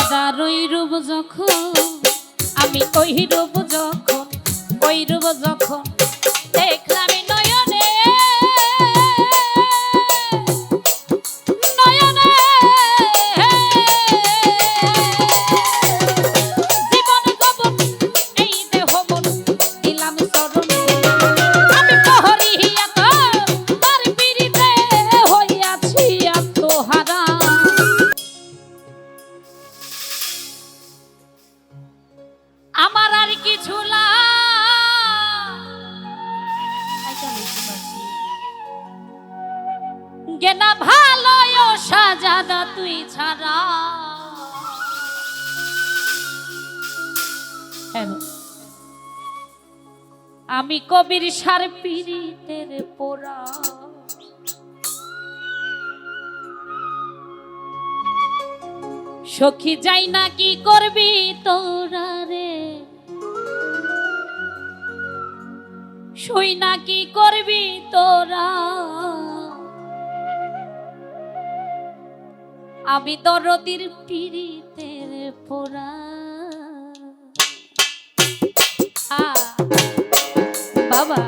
সাজাদার ওই রূপ যখন আমি ওই রূপ যখন ওই রূপ যখন দেখলাম নয়নে নয়নে জীবন গবন এই দেহ মন দিলাম চরণে আমি পহরিয়া তার পিরিতে হইয়াছি আত্মহারা আমার আর কিছু গেনা ভালো সাজাদা তুই ছাড়া আমি কবির সার পীড়িতের পোড়া সখী যাই না কি করবি তোরা রে শুই না কি করবি তোরা আমি দরদির পীড়িতের পোড়া বাবা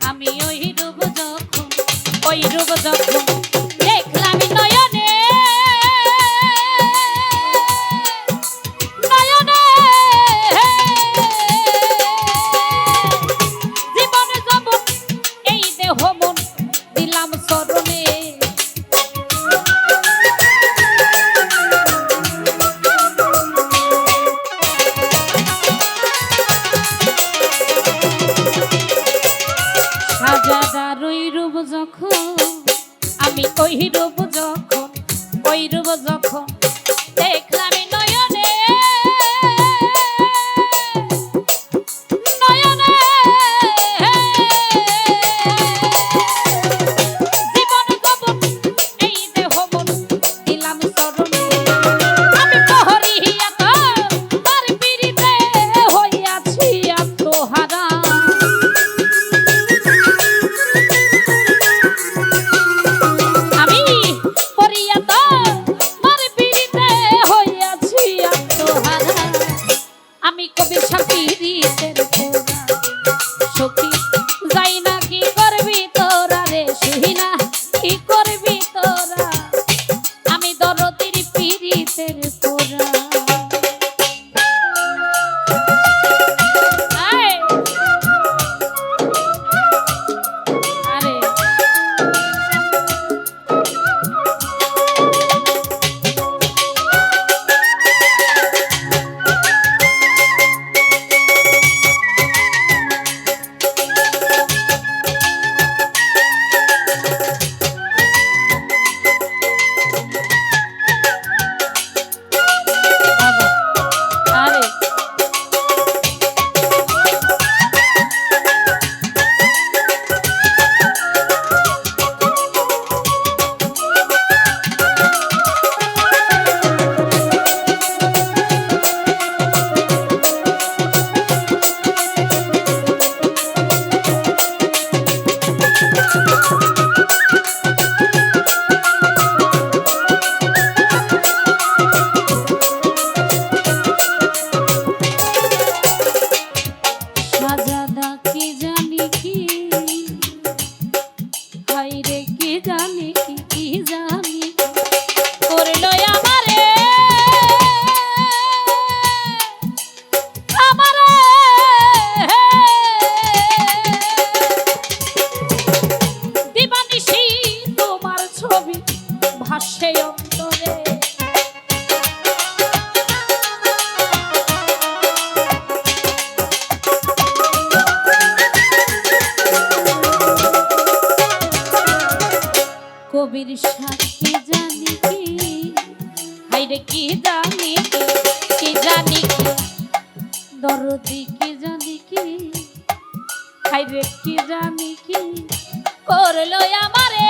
আমি ওই রূপ যখন ওই রূপ যখন দেখলাম নয়নে নয়নে জীবন যবন এই দেহ মন দিলাম চরণে সাজাদার ওই রূপ যখন আমি ওই রূপ যখন ওই রূপ যখন দেখলাম নয়নে নয়নে জীবন গবন এই দেহ মন দিলাম চরণে আমি পহরিয়া তার পিরিতে হইয়াছি আত্মহারা আমি কবির সাথে জানি কি হাইরে কি জানি কি জানি কি দরদি কি জানি কি হাইরে কি জানি কি করলো আমারে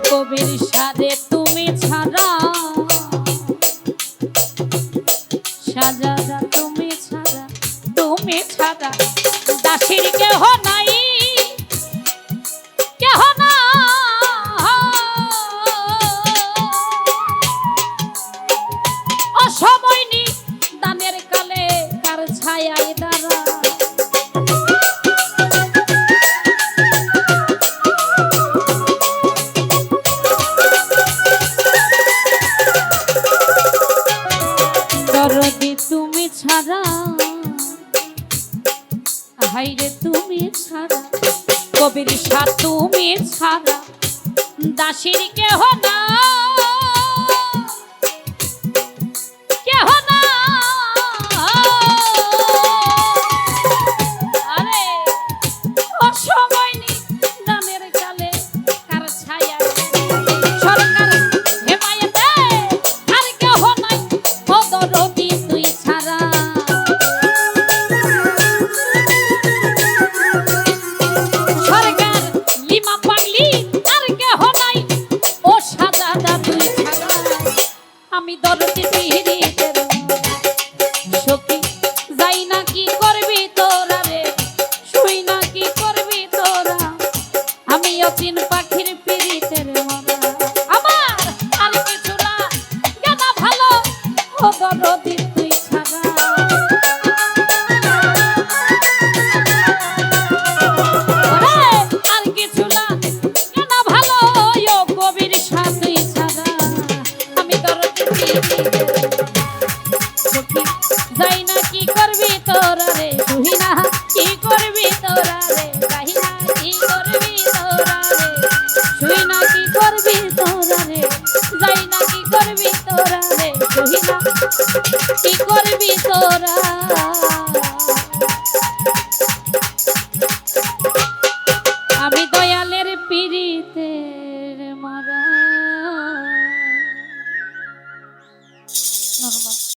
কবির সাথে তুমি ছাড়া সাজাদা তুমি ছাড়া দাসির কেহ নাই কেহ না অসময় নি দানের কালে কার ছায়ায় দাঁড়া তুমি ছাড়া হাইরে তুমি ছাড়া কবির সাথে তুমি ছাড়া দাসির কেহ না কেহ না আরে অসময় নি দানের কালে কার ছায়া সরকার হেমায়েতে আর কেহ নাই দরদি তুই ছাড়া সরকার লিমা পাগলি আর কেহ নাই ও সাজাদা তুই ছাড়া আমি দরদি পিরিতের সখী যাই না কি করবি তোরা রে শুই না কি করবি তোরা আমি অচিন পাখির পিরিতের মরা আমার আর কিছু না কেন ভালো ও দরদি তুই ছাড়া আর কিছু না কেন ভালো ও কবির সাথে ছাড়া আমি দরদি যাই না কি করবি তোরা রে তুই না কি করবি তোরা রে